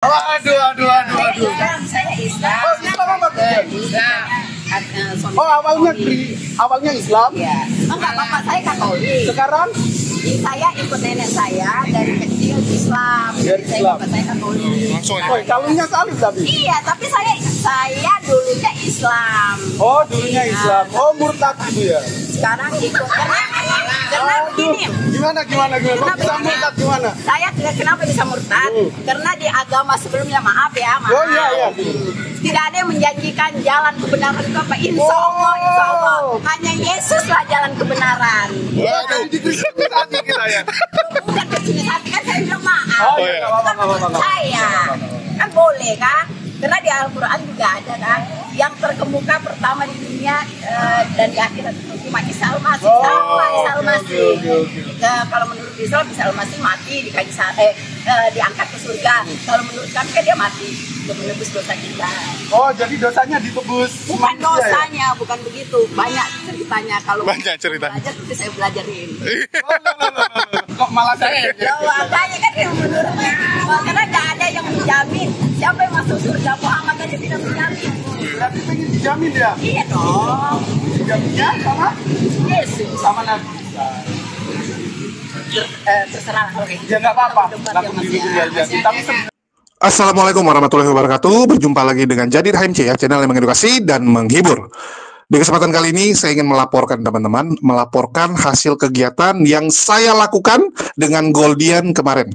Aduh. Saya Islam. Oh, Islam apa? Islam. Oh, awalnya Islam. Ya. Enggak, bapak saya Katolik. Sekarang Saya ikut nenek saya dari kecil Islam. Dari Saya Islam. bapak saya Katolik. oh, kalungnya salib tadi. Iya, tapi saya dulunya Islam. Oh, dulunya Islam. Oh, murtad itu ya. Sekarang ikut karena begini. Gimana? Kok bisa murtad gimana? Saya kenapa bisa murtad? Karena di agama sebelumnya maaf. Oh iya. Tidak ada yang menjanjikan jalan kebenaran itu apa? Insya Allah. Hanya Yesuslah jalan kebenaran. Oh, jadi dikriminalisasi kita ya. Bukan kecil hati kan saya bilang maaf. Oh iya, nggak apa-apa. Saya kan boleh kan? Karena di Al-Quran juga ada kan, yang terkemuka pertama di dunia dan di akhirat itu cuma Isa Al-Masih. Sama Isa Al-Masih. Kalau menurut Islam Isa Al-Masih mati diangkat ke surga. Kalau menurut kami kan dia mati untuk menebus dosa kita. Oh, jadi dosanya ditebus. Bukan manusia dosanya, bukan begitu. Banyak ceritanya. Kalau Banyak cerita. belajar itu saya belajarin. Ya? Kok malah saya? Makanya kan yang menurutnya, karena tidak ada yang menjamin siapa yang masuk surga. Muhammad aja tidak menjamin. Berarti pengen dijamin ya? Iya dong. Dijaminnya sama Yesus. sama Nabi. Terserah kalau kayak gitu. Ya nggak apa-apa. Debat Langsung ya, Mas, diri ya. aja. Tapi Assalamualaikum warahmatullahi wabarakatuh. Berjumpa lagi dengan Jadid HMC ya, channel yang mengedukasi dan menghibur. Di kesempatan kali ini saya ingin melaporkan teman-teman, melaporkan hasil kegiatan yang saya lakukan dengan Goldian kemarin.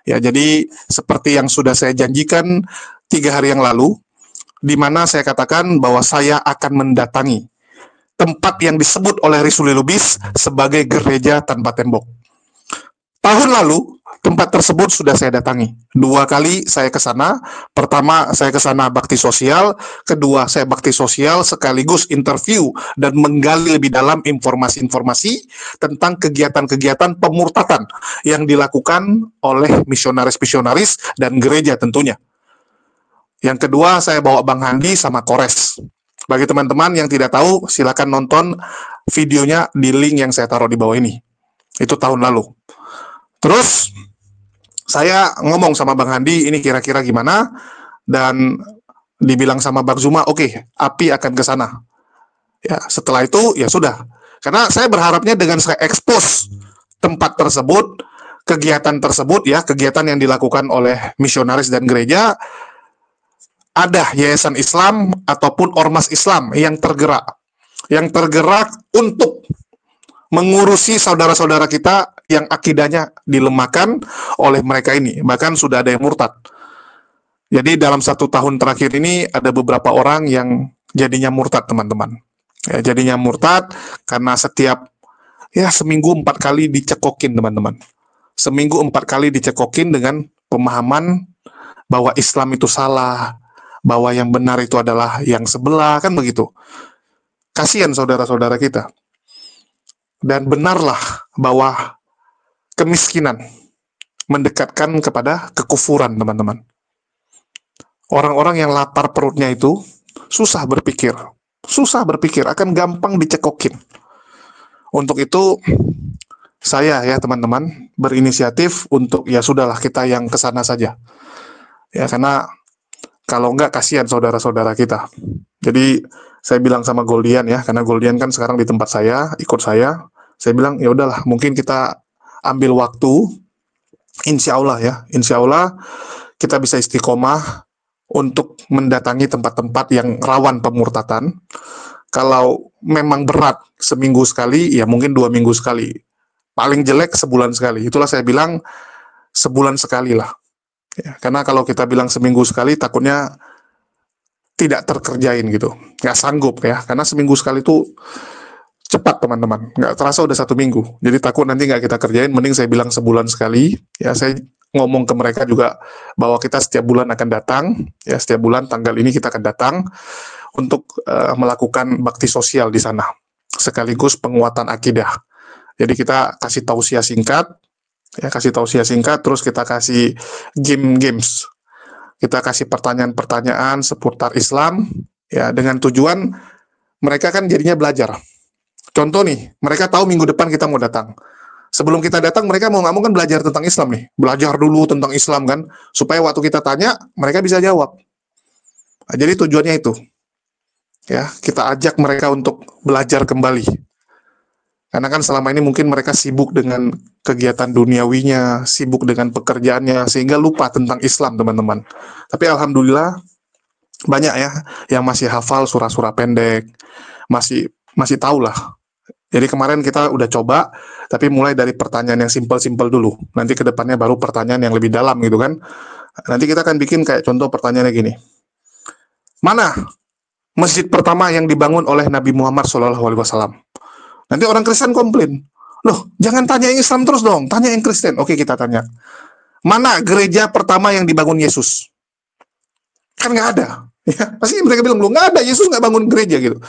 Ya, jadi seperti yang sudah saya janjikan 3 hari yang lalu, di mana saya katakan bahwa saya akan mendatangi tempat yang disebut oleh Risuli Lubis sebagai gereja tanpa tembok. Tahun lalu, tempat tersebut sudah saya datangi. 2 kali saya ke sana. Pertama, saya ke sana bakti sosial. Kedua, saya bakti sosial sekaligus interview dan menggali lebih dalam informasi-informasi tentang kegiatan-kegiatan pemurtatan yang dilakukan oleh misionaris-misionaris dan gereja tentunya. Yang kedua, saya bawa Bang Handi sama Kores. Bagi teman-teman yang tidak tahu, silakan nonton videonya di link yang saya taruh di bawah ini. Itu tahun lalu. Terus saya ngomong sama Bang Handi, ini kira-kira gimana, dan dibilang sama Bang Zuma, oke, Api akan ke sana. Ya, setelah itu ya sudah. Karena saya berharapnya dengan saya expose tempat tersebut, kegiatan tersebut ya, kegiatan yang dilakukan oleh misionaris dan gereja, ada yayasan Islam ataupun ormas Islam yang tergerak untuk mengurusi saudara-saudara kita yang akidahnya dilemahkan oleh mereka ini. Bahkan sudah ada yang murtad. Jadi dalam 1 tahun terakhir ini ada beberapa orang yang jadinya murtad, teman-teman. Ya, jadinya murtad karena setiap seminggu 4 kali dicekokin, teman-teman. Seminggu 4 kali dicekokin dengan pemahaman bahwa Islam itu salah, bahwa yang benar itu adalah yang sebelah, kan begitu. Kasihan saudara-saudara kita. Dan benarlah bahwa kemiskinan mendekatkan kepada kekufuran, teman-teman. Orang-orang yang lapar perutnya itu susah berpikir, akan gampang dicekokin. Untuk itu, saya ya teman-teman, berinisiatif untuk ya sudahlah kita yang kesana saja. Ya, karena kalau enggak kasihan saudara-saudara kita. Jadi, saya bilang sama Goldian ya, karena Goldian kan sekarang di tempat saya, ikut saya. Saya bilang, ya udahlah, mungkin kita ambil waktu, insya Allah kita bisa istiqomah untuk mendatangi tempat-tempat yang rawan pemurtatan. Kalau memang berat seminggu sekali, ya mungkin 2 minggu sekali. Paling jelek sebulan sekali. Itulah saya bilang sebulan sekali lah. Ya, karena kalau kita bilang seminggu sekali, takutnya tidak terkerjain gitu. Nggak sanggup ya, karena seminggu sekali itu cepat, teman-teman. Nggak terasa udah 1 minggu. Jadi takut nanti nggak kita kerjain, mending saya bilang sebulan sekali. Ya, saya ngomong ke mereka juga bahwa kita setiap bulan akan datang. Ya, setiap bulan tanggal ini kita akan datang untuk melakukan bakti sosial di sana. Sekaligus penguatan akidah. Jadi kita kasih tausiah singkat. Ya, terus kita kasih games. Kita kasih pertanyaan-pertanyaan seputar Islam. Ya, dengan tujuan mereka kan jadinya belajar. Contoh nih, mereka tahu minggu depan kita mau datang. Sebelum kita datang, mereka mau nggak mau kan belajar tentang Islam nih. Belajar dulu tentang Islam kan, supaya waktu kita tanya, mereka bisa jawab. Nah, jadi tujuannya itu. Ya, kita ajak mereka untuk belajar kembali. Karena kan selama ini mungkin mereka sibuk dengan kegiatan duniawinya, sibuk dengan pekerjaannya, sehingga lupa tentang Islam, teman-teman. Tapi alhamdulillah, banyak ya yang masih hafal surah-surah pendek, masih tahu lah. Jadi kemarin kita udah coba, tapi mulai dari pertanyaan yang simpel-simpel dulu. Nanti ke depannya baru pertanyaan yang lebih dalam gitu kan. Nanti kita akan bikin kayak contoh pertanyaannya gini. Mana masjid pertama yang dibangun oleh Nabi Muhammad SAW? Nanti orang Kristen komplain. Loh, jangan tanya yang Islam terus dong, tanya yang Kristen. Oke, kita tanya. Mana gereja pertama yang dibangun Yesus? Kan nggak ada. Ya, pasti mereka bilang, belum nggak ada, Yesus nggak bangun gereja gitu.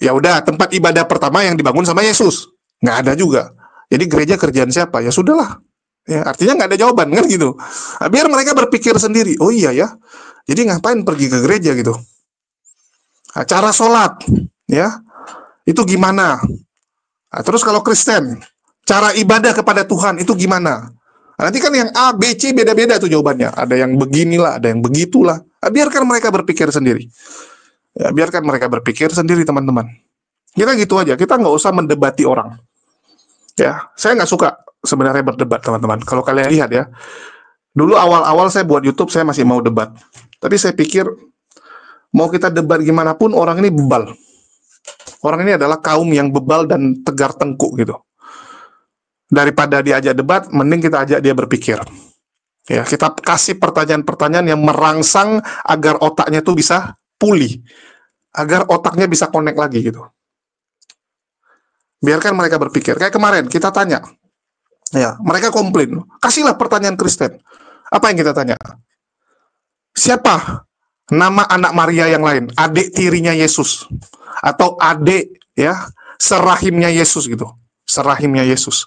Ya udah, tempat ibadah pertama yang dibangun sama Yesus nggak ada juga. Jadi gereja kerjaan siapa? Ya sudahlah. Ya, artinya nggak ada jawaban kan gitu. Nah, biar mereka berpikir sendiri. Oh iya ya. Jadi ngapain pergi ke gereja gitu? Nah, cara sholat, ya itu gimana? Nah, terus kalau Kristen, cara ibadah kepada Tuhan itu gimana? Nah, nanti kan yang A, B, C beda-beda tuh jawabannya. Ada yang beginilah, ada yang begitulah. Nah, biarkan mereka berpikir sendiri. Ya, biarkan mereka berpikir sendiri, teman-teman. Kita gitu aja, kita nggak usah mendebati orang. Ya, saya nggak suka sebenarnya berdebat, teman-teman. Kalau kalian lihat ya, dulu awal-awal saya buat YouTube, saya masih mau debat. Tapi saya pikir, mau kita debat gimana pun, orang ini bebal. Orang ini adalah kaum yang bebal dan tegar tengkuk gitu. Daripada diajak debat, mending kita ajak dia berpikir. Ya, kita kasih pertanyaan-pertanyaan yang merangsang agar otaknya tuh bisa pulih, agar otaknya bisa connect lagi gitu. Biarkan mereka berpikir. Kayak kemarin kita tanya, ya mereka komplain, kasihlah pertanyaan Kristen. Apa yang kita tanya? Siapa nama anak Maria yang lain? Adik tirinya Yesus atau adik ya serahimnya Yesus gitu, serahimnya Yesus.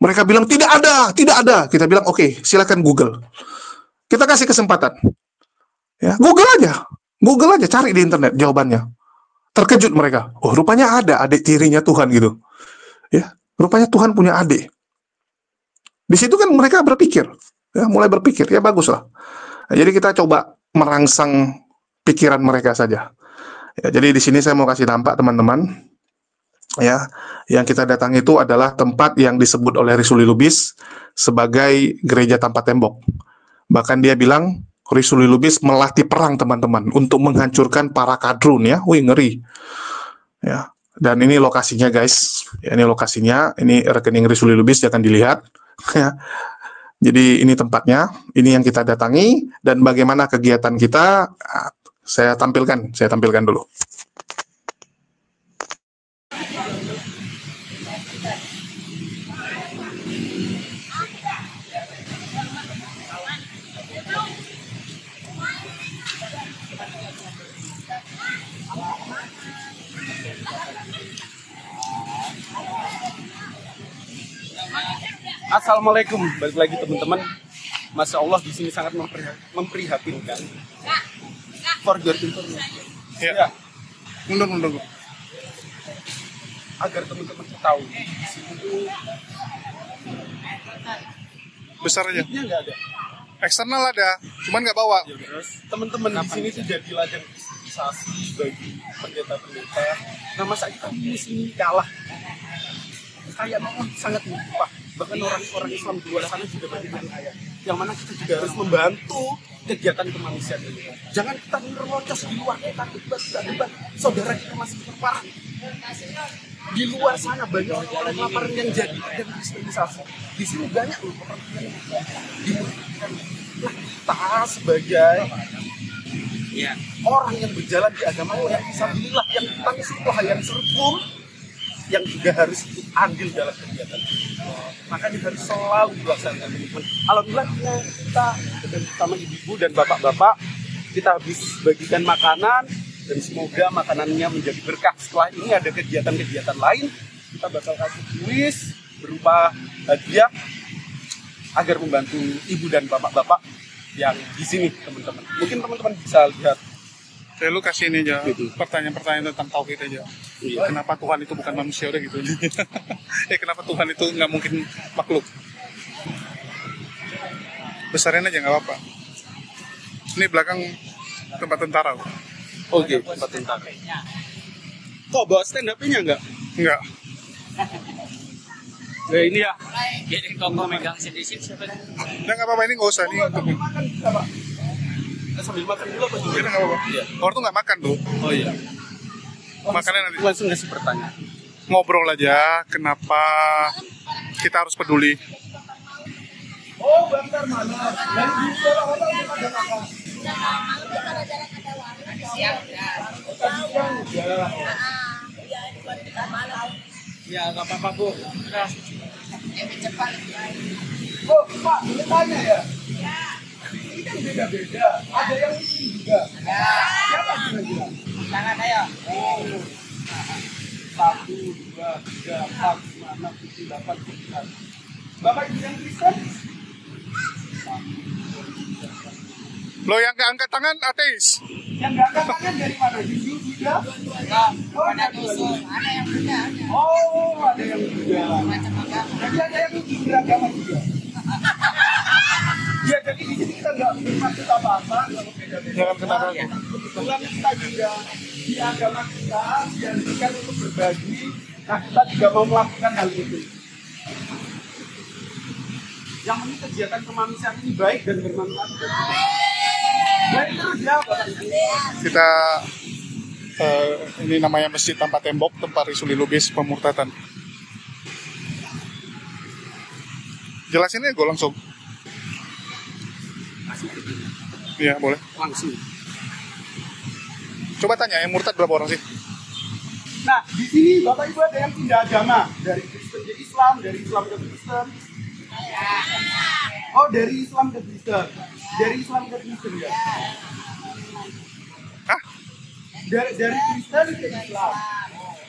Mereka bilang tidak ada, tidak ada. Kita bilang oke, silakan Google. Kita kasih kesempatan. Ya, Google aja, cari di internet jawabannya. Terkejut mereka. Oh, rupanya ada adik tirinya Tuhan gitu. Ya, rupanya Tuhan punya adik. Di situ kan mereka berpikir, ya, mulai berpikir, ya bagus lah. Nah, jadi kita coba merangsang pikiran mereka saja. Ya, jadi di sini saya mau kasih dampak teman-teman. Ya, yang kita datangi itu adalah tempat yang disebut oleh Risuli Lubis sebagai gereja tanpa tembok. Bahkan dia bilang Risuli Lubis melatih perang teman-teman untuk menghancurkan para kadrun ya. Wih, ngeri. Ya. Dan ini lokasinya guys. Ya, ini lokasinya, ini rekening Risuli Lubis akan dilihat ya. Jadi ini tempatnya, ini yang kita datangi dan bagaimana kegiatan kita saya tampilkan dulu. Assalamualaikum, balik lagi teman-teman. Masya Allah di sini sangat memprihatinkan. For your information. Ya. Mundur. Agar teman-teman tahu di sini tuh Besar aja. ini nggak ada. Eksternal ada, cuman nggak bawa. Ya, terus teman-teman di sini tuh jadi ladang kristenisasi bagi pendeta-pendeta. Nah masa kita di sini kalah? Kayak sangat lupa. Bahkan orang-orang Islam di luar sana juga banyak yang kaya. Yang mana kita juga harus membantu kegiatan kemanusiaan ini. Jangan kita nerocos di luar, kita debat. Saudara kita masih terparah. Di luar sana banyak orang lapar yang jadi dan kristenisasi. Di sini banyak loh orang yang dimurtikan. Nah, kita sebagai orang yang berjalan di agama yang fisabilillah, yang tangsulah, yang sergum, yang juga harus ikut andil dalam kegiatan. Makanya harus selalu dilaksanakan teman-teman. Alhamdulillah kita bersama ibu-ibu dan bapak-bapak kita habis bagikan makanan dan semoga makanannya menjadi berkah. Setelah ini ada kegiatan-kegiatan lain, kita bakal kasih kuis berupa hadiah agar membantu ibu dan bapak-bapak yang di sini teman-teman. Mungkin teman-teman bisa lihat Ya lu kasih ini aja, Gitu. pertanyaan-pertanyaan tentang tauhid aja. Iya. Kenapa Tuhan itu bukan manusia udah gitu. Kenapa Tuhan itu nggak mungkin makhluk? Besarin aja nggak apa-apa. Ini belakang tempat tentara. Oke, tempat tentara. Kok bawa stand up-nya enggak? Enggak. Nah, ini ya. Jadi kok megang sendiri siapa? Udah nggak apa-apa, ini nggak usah. Ini untuk Makan bisa, Pak. Sambil makan dulu apa juga? ini nggak apa-apa. Iya. Orang tuh nggak makan tuh. Oh iya. Makannya nanti. Langsung ngasih pertanyaan. Ngobrol aja. Kenapa kita harus peduli? Oh, bentar mana? Dari dulu orang kita ada makan. Siap. Ya, nggak apa-apa, Bu. Cepat. Oh, Pak, boleh tanya ya? Ini kan beda-beda. Ada yang muslim juga. Siapa kira-kira? Tangan ayo. Oh. 1, 2, 3, 4, 5, 6, 7, 8, 9. Bapak Ibu yang Kristen? Lo yang nggak angkat tangan ateis. Yang nggak angkat tangan dari mana? Hindu, Buddha? Oh, ada Ada yang muda. Oh, ada yang Buddha. Macam agama. Jadi ada yang beragama juga. Ya, jadi di sini kita nggak bermaksud apa-apa, nggak beda-beda. Jangan kenapa. Kebetulan kita juga di agama kita dianjurkan untuk berbagi. Nah, kita juga mau melakukan hal itu. Yang penting kegiatan kemanusiaan ini baik dan bermanfaat. Baik terus ya, Bapak Ibu. Kita ini namanya Masjid Tanpa Tembok, tempat Risuli Lubis pemurtatan. Jelasin aja gue langsung. Iya boleh. Langsung. Coba tanya yang murtad berapa orang sih? Nah, di sini Bapak Ibu ada yang pindah agama dari Kristen ke Islam, dari Islam ke Kristen. Oh, dari Islam ke Kristen. Dari Islam ke Kristen ya. Hah? Dari Kristen ke Islam.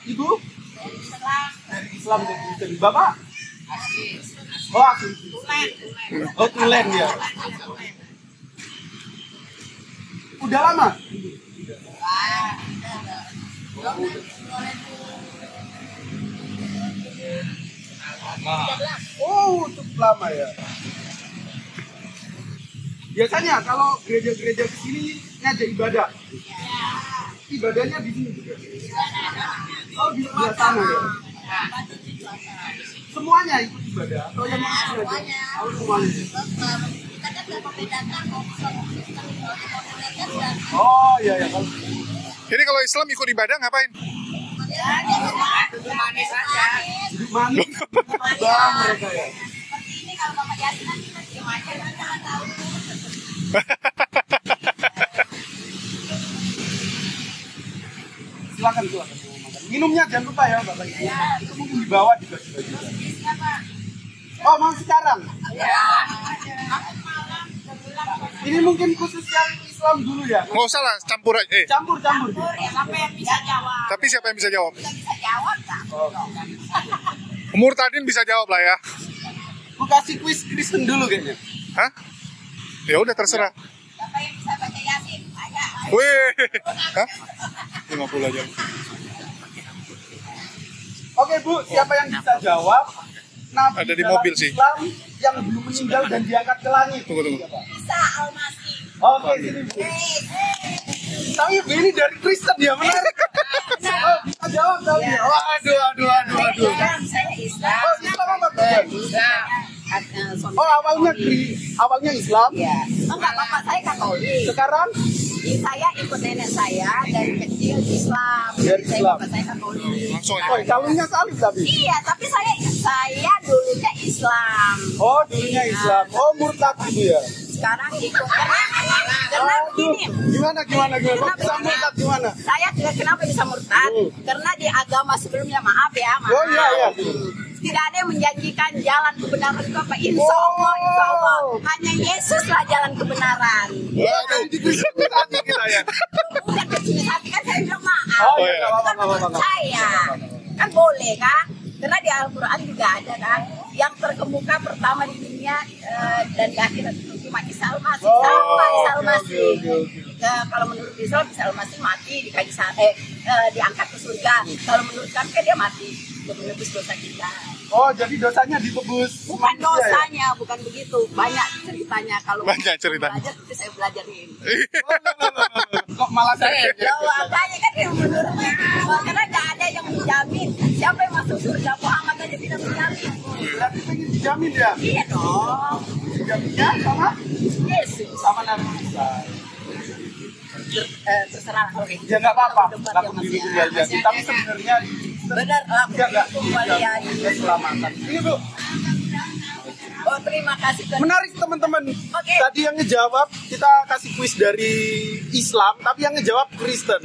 Ibu? Dari Islam ke Kristen. Bapak? Oh, asli. Oh, Tulen ya. Udah lama? Oh, cukup lama ya. Biasanya kalau gereja-gereja di sini ngajak ibadah. Ibadahnya di sini juga. Oh, di sebelah sana ya. Semuanya ikut ibadah atau yang mau aja? Oh, semuanya. Oh, iya ya. Kalau Jadi kalau Islam ikut ibadah ngapain? Manis aja. hidup manis, bang mereka ya. Ini kalau Bapak Yasin nanti masih makan, jangan tahu. Silakan. Minumnya jangan lupa ya, Bapak Ibu. Itu mungkin dibawa juga. Oh, mau sekarang? Ini mungkin khusus yang Islam dulu ya. Nggak usah lah, campur aja. Campur. Siapa yang bisa jawab? Tapi siapa yang bisa jawab? Bisa jawab tak? Murtadin bisa jawab lah ya. Aku kasih kuis Kristen dulu kayaknya. Hah? Ya udah terserah. Siapa yang bisa baca Yasin? Ayo. Wih. Hah? 50 aja. Oke Bu, siapa yang bisa jawab? Nabi Ada di dalam mobil sih. Islam yang belum meninggal dan diangkat ke langit. Tunggu. Bisa Almasih. Oke, sini Bu. Tapi Bu, ini dari Kristen ya, menarik. Oh, bisa jawab tapi. Waduh. Saya Islam. Oh, Islam apa Kristen? Oh, awalnya Islam. Ya. Enggak, bapak saya Katolik. Sekarang Saya ikut nenek saya dari kecil Islam. Dari Saya Islam. bapak saya Katolik. Langsung oh, aja. calonnya salib tapi. Iya, tapi saya dulunya Islam. Oh, dulunya Islam. Oh, murtad itu ya. Sekarang ikut karena begini. Gimana? Kok bisa murtad gimana? Saya kenapa bisa murtad? Karena di agama sebelumnya maaf. Oh iya. Tidak ada yang menjanjikan jalan kebenaran itu apa? Insya Allah. Hanya Yesus lah jalan kebenaran. Waduh, di Kristen tadi kita ya. Bukan kecil hati kan saya bilang maaf. Oh iya. iya, Bukan menurut saya. Kan boleh kan? Karena di Al-Quran juga ada kan. Yang terkemuka pertama di dunia dan di akhirat itu cuma Isa Al-Masih. Sama Isa Al-Masih. Oke. kalau menurut Islam Isa Al-Masih mati di kayu diangkat ke surga. Kalau menurut kami kan dia mati untuk menebus dosa kita. Oh, jadi dosanya ditebus. Bukan dosanya, bukan begitu. Banyak ceritanya. Kalau banyak ceritanya. Belajar, itu saya belajarin. Kok malah saya? Makanya kan yang menurutnya, karena nggak ada yang menjamin. Siapa yang masuk surga? Muhammad aja tidak menjamin. Berarti pengen dijamin ya? Iya dong. Dijaminnya sama Yesus. sama Nabi Isa. Terserah kalau kayak gitu. Ya nggak apa-apa. Tempat Laku yang diri masih dulu aja. Tapi sebenarnya benar laku enggak kembalian. keselamatan. Ini Bu. Oh, terima kasih. Menarik teman-teman. Oke. Tadi yang ngejawab kita kasih kuis dari Islam, tapi yang ngejawab Kristen.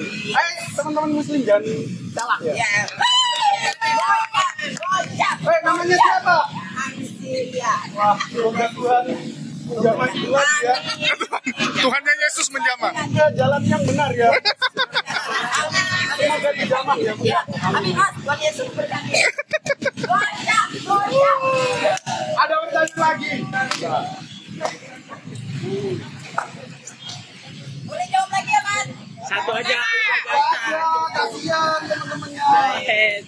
Teman-teman Muslim jangan salah ya. Ya. Namanya siapa? Ansilia. Wah, semoga Tuhan menjamah Tuhan ya. Tuhannya Yesus menjamah. Ke jalan yang benar ya. Semoga dijamah ya Bu. Ya, amin Mas. Tuhan Yesus berkati. Goyang. Ada pertanyaan lagi. Boleh jawab lagi ya Mas? Satu aja. Kasihan teman-temannya. Baik.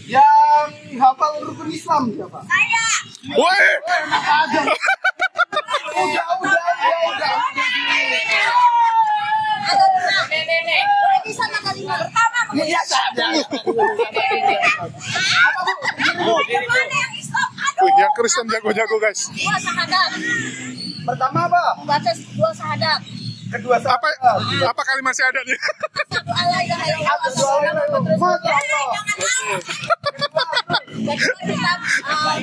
Yang hafal rukun Islam siapa? Saya. Woi, Enak aja. Udah. Boleh bisa tanggal 5 pertama. Iya saja. Mana yang Islam? wih, yang Kristen jago-jago guys. 2 syahadat. Pertama apa? Baca 2 syahadat. Kedua Apa apa? apa kalimat syahadatnya? Satu Allah ilaha illallah. Satu Allah ilaha illallah. Masya Allah.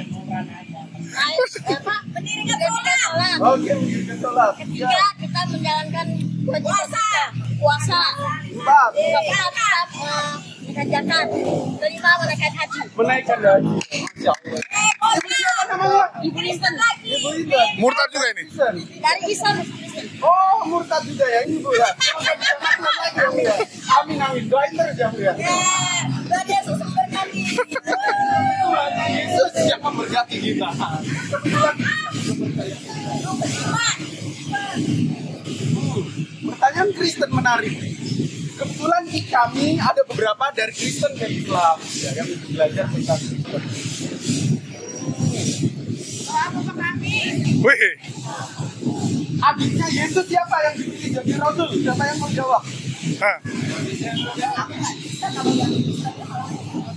Kedua kita mendirikan sholat. Oke, mendirikan sholat. Ketiga kita menjalankan kewajiban puasa. Empat, Keempat kita menaikkan zakat. Kelima menaikkan haji. menaikkan haji. Masya Allah. Ibu siapa namanya? Ibu Kristen lagi. Ibu Indah. Murtad juga ini. Kristen. Dari Islam Kristen. Oh, murtad juga ya, Ibu ya. Amin. Doain terus ya, Bu ya. Tuhan Yesus memberkati. Tuhan Yesus yang memberkati kita. Pertanyaan Kristen menarik. Kebetulan di kami ada beberapa dari Kristen ke Islam ya, yang belajar tentang Kristen. Wih, Adiknya Yesus siapa yang dipilih jadi Rasul? Siapa yang mau jawab? hah.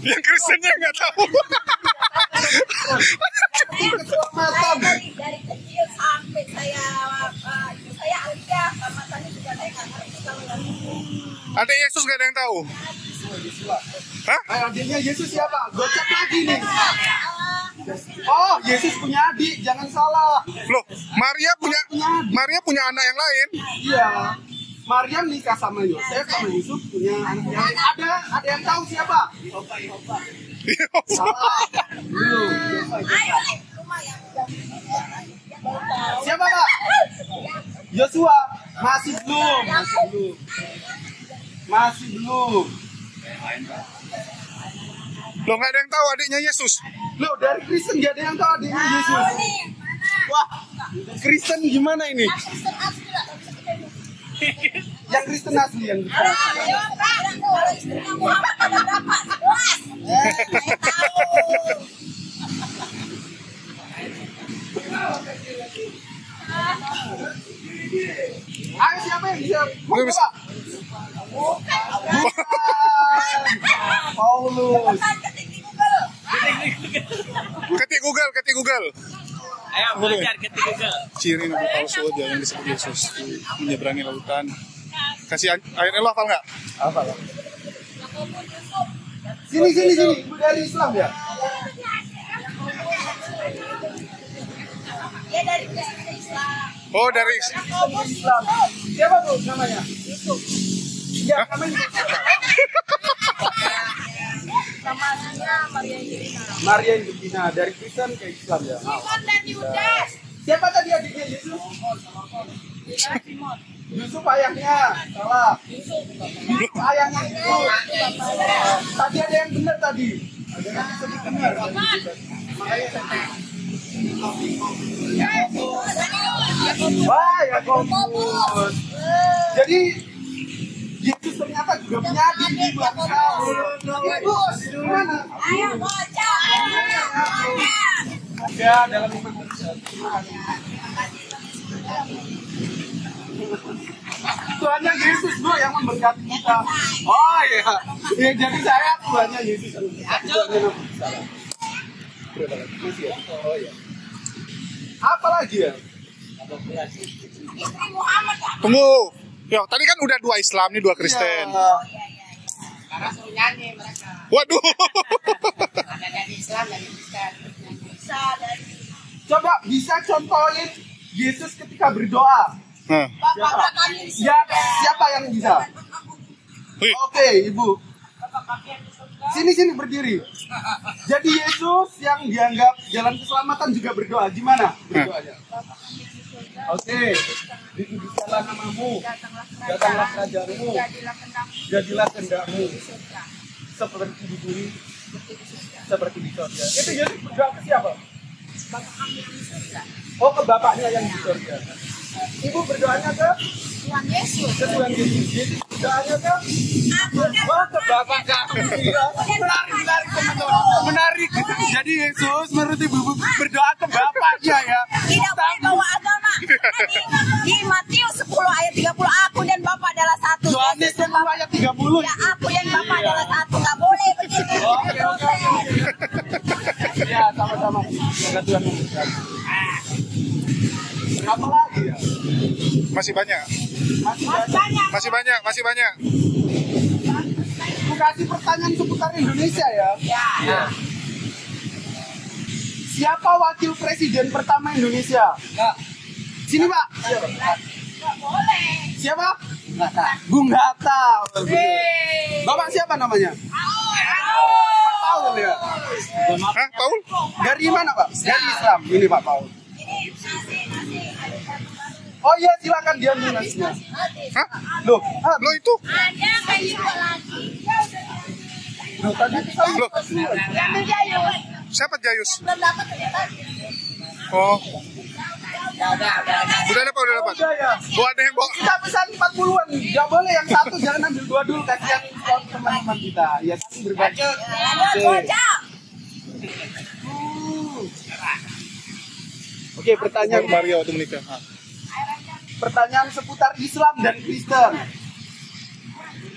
Yang Kristennya nggak tahu. Keselamatan. Dari kecil sampai ibu saya Alkia, sama tadi juga saya nggak ngerti kalau Ada Yesus nggak ada yang tahu. Hah? Adiknya Yesus siapa? Gocap lagi nih. Oh, Yesus punya adik, jangan salah. Loh, Maria punya anak yang lain. Iya. Maryam nikah sama Yosef, sama Yusuf punya anak yang lain. Ada yang tahu siapa? Salah. Belum. ayo rumah yang Siapa Pak? Yosua. Masih belum. Loh, nggak ada yang tahu adiknya Yesus. Loh, dari Kristen gak ada yang tahu adiknya Yesus. Wah, Kristen gimana ini? Yang Kristen asli, yang Kristen asli. kalau istrinya Muhammad ada berapa? 11. Ayo siapa yang bisa? Mau Nggak bisa. Bukan. Paulus. Ketik Google. Ayo belajar ketik Google. Ciri nabi palsu aja yang disebut Yesus itu menyeberangi lautan. Kasih ayatnya lo hafal nggak? Apa lah? Sini. Ibu dari Islam ya? Dia dari Islam. Oh, dari Islam. Siapa Bu namanya? Yusuf. Ya, namanya Yusuf. Namanya Maria Irina. Maria Indukina dari Kristen ke Islam ya. Simon dan Yudas. Siapa tadi adiknya Yusuf? Yusuf ayahnya. Salah. Yusuf ayahnya itu. Tadi ada yang benar tadi. Ada yang disebut benar. Makanya saya. Wah, ya Komus. Jadi Yesus ternyata juga punya adik di belakang kau. Yesus, gimana? Ayo bocah, ayo bocah. Ya, dalam iman Tuhannya Yesus bro yang memberkati kita. Oh iya, ya, jadi saya Tuhannya Yesus. Oh iya. Apa lagi ya? Istri Muhammad. Tunggu. Yo, tadi kan udah 2 Islam nih, 2 Kristen. Ya. Karena suruh nyanyi mereka. Waduh. Ada dari Islam dari Kristen. Bisa dari. Coba bisa contohin Yesus ketika berdoa. Nah. Bapak kami di Ya, surga. siapa yang bisa? Wih. Oke, Ibu. Bapak kami yang di surga. Sini berdiri. Jadi Yesus yang dianggap jalan keselamatan juga berdoa. Gimana berdoanya? Oke. Dikuduskanlah namamu. Datanglah kerajaanmu. Jadilah kehendakmu. Seperti di bumi, seperti di surga. Itu Yesus berdoa ke siapa? Oh, ke Bapaknya yang di surga. Ibu berdoanya ke Tuhan Yesus. ke Tuhan Yesus. Yesus berdoanya ke ke Bapak kamu. Menarik teman-teman. Menarik. Jadi Yesus menurut Ibu berdoa ke Bapaknya ya. Tidak boleh bawa agama. Di Matius 10 ayat 30 aku dan Bapa adalah satu. Yohanes 10 ayat 30. Ya aku dan Bapa adalah satu. Nggak boleh begitu. Oke. Ya, sama-sama. Semoga Tuhan memberkati. Berapa lagi ya? Masih banyak. Masih banyak. Masih banyak. Aku kasih pertanyaan seputar Indonesia ya. Ya. Siapa wakil presiden pertama Indonesia? Sini Pak. Nggak boleh. Siapa? Bung Hatta. Bapak siapa namanya? Paul ya. Hah, Paul? Dari mana Pak? Dari Islam. Ini Pak Paul. Ini nasi. Oh iya, silakan diambil nasinya. Hah? Loh, Lo itu? Ada kayu lagi. loh tadi saya Loh, Ambil kayu. siapa Jayus? Belum dapat ternyata. Oh, Udah. udah dapat. udah ya. Oh, ada yang bawa. Kita pesan 40-an. Gak boleh yang satu, jangan ambil 2 dulu. Kasihan teman-teman kita. Ya, tapi berbagi. Lanjut bocah. Oke, pertanyaan Mario waktu menikah. pertanyaan seputar Islam dan Kristen.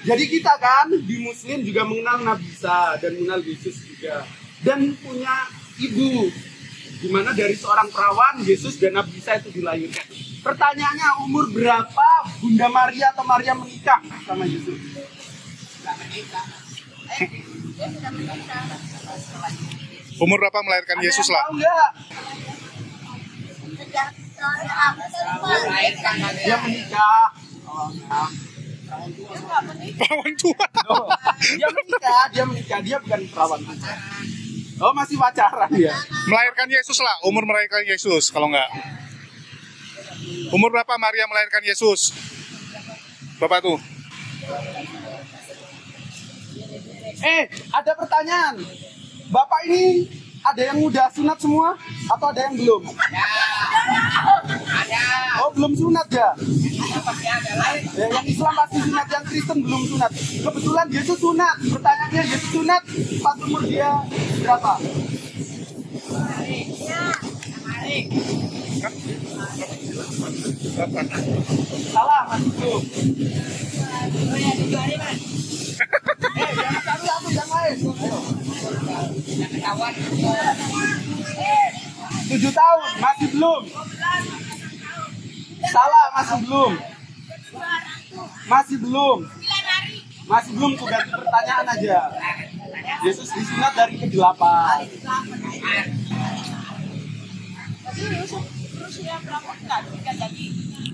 Jadi kita kan di Muslim juga mengenal Nabi Isa dan mengenal Yesus juga, dan punya ibu, dimana dari seorang perawan Yesus dan Nabi Isa itu dilahirkan. Pertanyaannya, umur berapa Bunda Maria atau Maria menikah sama Yesus? Umur berapa melahirkan Yesus lah? Tahu nggak? Dia menikah. Oh, ya. Perawan tua. Oh, dia menikah, dia bukan perawan. Oh, masih pacaran ya. Melahirkan Yesus lah, umur melahirkan Yesus kalau enggak. Umur berapa Maria melahirkan Yesus? Bapak tuh. Ada pertanyaan. Bapak ini ada yang udah sunat semua atau ada yang belum? Oh, belum sunat ya? Yang Islam pasti sunat, yang Kristen belum sunat. Kebetulan Yesus sunat. Pertanyaannya, Yesus sunat pas umur dia berapa? Salah, masih belum. Jangan satu-satu, yang lain. Ayo. 7 tahun, masih belum. Salah, masih belum. Masih belum. Masih belum, tuh ganti pertanyaan aja. Yesus disunat dari ke-8.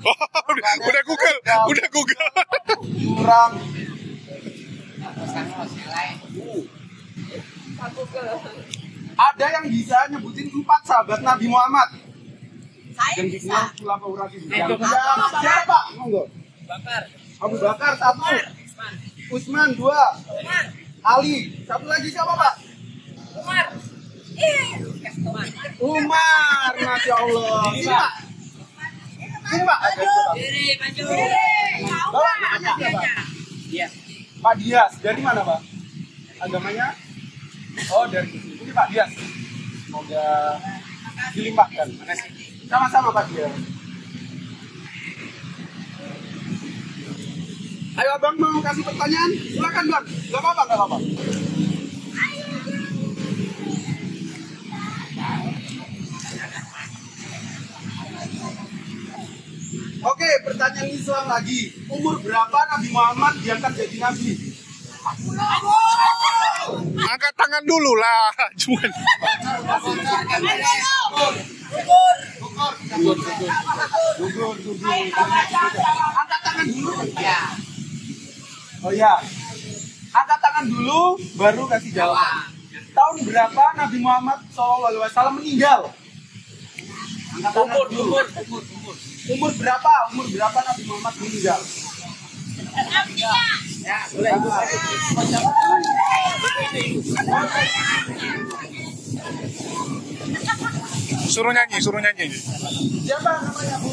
Oh, udah Google. Kurang. Ada yang bisa nyebutin 4 sahabat Nabi Muhammad. Saya Yang bisa. dikenal Khulafaur Rasyidin. Siapa? Monggo. Abu Bakar 1. Utsman 2. Ali. Satu lagi siapa, Pak? Umar. Umar. Masya Allah. Ini, Pak. Sini Pak. Bapak namanya siapa? Iya. Pak Dias. Dari mana Pak? Agamanya? Oh dari sini. Ini Pak Dias. Semoga dilimpahkan. Sama-sama Pak Dias. Ayo abang mau kasih pertanyaan? Silakan bang. Gak apa-apa, gak apa-apa. Oke, pertanyaan Islam lagi. Umur berapa Nabi Muhammad diangkat jadi nabi? Angkat tangan dulu lah, cuman. Gugur. Angkat tangan dulu. Oh ya. Angkat tangan dulu, baru kasih jawaban. Tahun berapa Nabi Muhammad SAW meninggal? Angkat tangan dulu. Umur berapa Nabi Muhammad meninggal? Ya, boleh ibu. Suruh nyanyi. Siapa namanya Bu?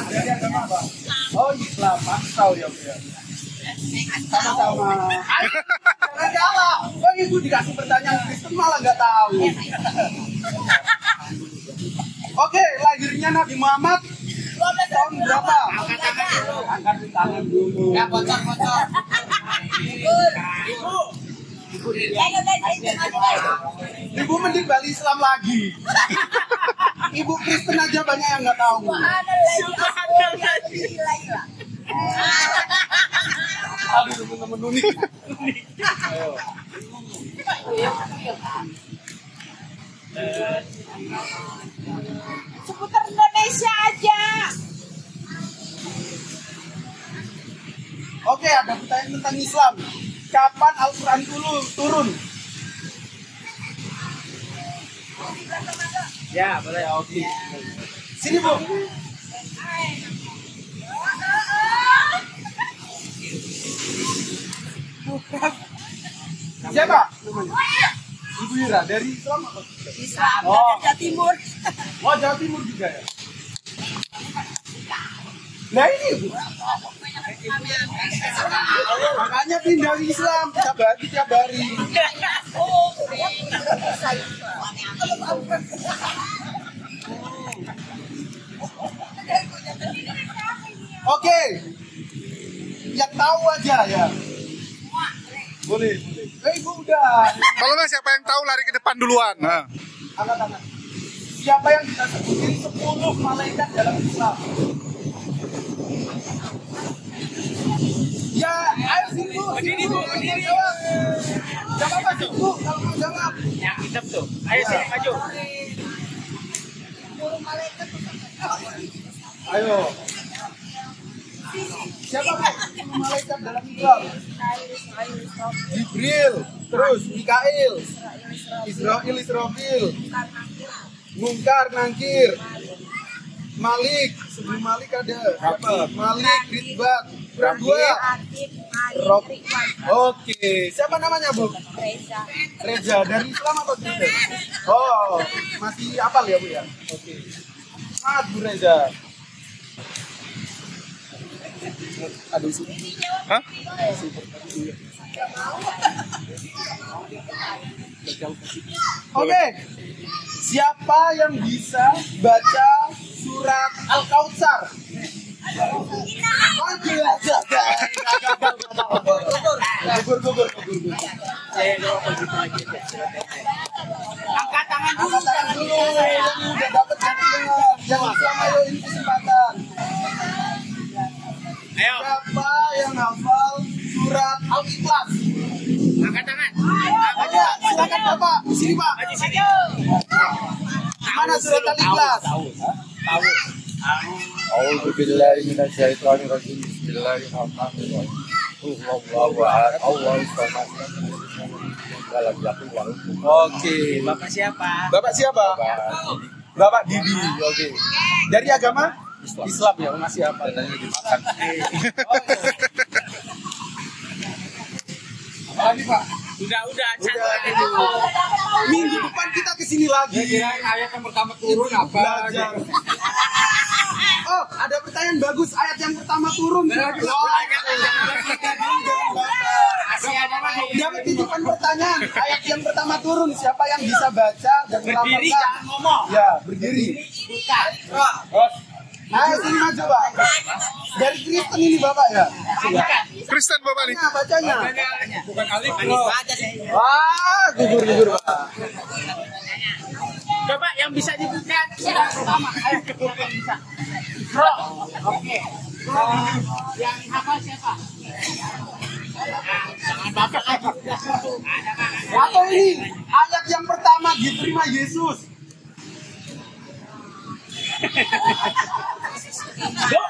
Dari agama apa? Oh Islam, aku tahu ya Bu ya. Sama-sama. Jangan kalah. Oh ibu dikasih pertanyaan Kristen malah nggak tahu. Oke, lahirnya Nabi Muhammad tahun berapa? Angkat tangan dulu. Ya, bocor. Ibu mending balik Islam lagi. Ibu Kristen aja banyak yang nggak tahu. Aduh teman-teman unik. Ayo. Seputar Indonesia aja. Oke, ada pertanyaan tentang Islam. Kapan Al-Quran turun? Ya, boleh. Oke. Sini Bu. Siapa? Ibu Ira dari Islam apa? Islam, Oh. Jawa Timur. Oh Jawa Timur juga ya. Nah ini Bu. Makanya pindah Islam tiap hari. Oke. Yang tahu aja ya. Boleh. Ibu udah. Kalau nggak siapa yang tahu lari ke depan duluan. Nah. Angkat. Siapa yang kita sebutin 10 malaikat dalam Islam? Ya, ayo sini Bu. Berdiri, Bu, berdiri. Jawab. Jangan maju Bu, kalau mau jawab. Yang hitam tuh. Ayo sini maju. Ayo. Siapa Bu? 10 malaikat dalam Islam? Jibril, terus Mikail, Israfil, Munkar, Nangkir, Malik, sebelum Malik ada siapa? Malik, Ridbat, kurang 2. Oke, siapa namanya Bu? Reza, dari Islam atau Kristen? Oh, masih hafal ya Bu ya? Oke. Semangat Bu Reza. Ada isi. Hah? Oke. Siapa yang bisa baca surat Al-Kautsar? Gugur. Angkat tangan Angkat tangan dulu. Yang udah dapat jangan sama ayo ini kesempatan. Ayo. Siapa yang hafal surat Al-Ikhlas? Angkat tangan. Ayo, silakan Bapak. Sini Pak. Maju sini. Mana surat Al-Ikhlas? Tahu. أعوذ بالله من الشيطان الرجيم بسم الله الرحمن الرحيم قل هو الله أحد الله الصمد لم يكن له Oke, Bapak siapa? Bapak siapa? Bapak Didi. Oke. Dari agama? Islam ya, masih apa? dananya dimakan. Apa lagi Pak? Udah, Udah dulu. Minggu depan kita kesini lagi. Ayat yang pertama turun apa? Belajar. Oh, ada pertanyaan bagus. Ayat yang pertama turun. Dapat titipan pertanyaan. Ayat yang pertama turun. Siapa yang bisa baca dan Berdiri, melaporkan? jangan ngomong. Ya, berdiri. Ayo sini maju, Pak. Dari Kristen ini Bapak ya? Kristen Bapak nih. Nah, bacanya. Bukan Alif. Baca sih. Wah, gugur Pak. Coba yang bisa dibuka. Yang pertama. Ayo, yang bisa. Bro, oke. Yang hafal siapa? Jangan bapak lagi. Atau ini ayat yang pertama diterima Yesus.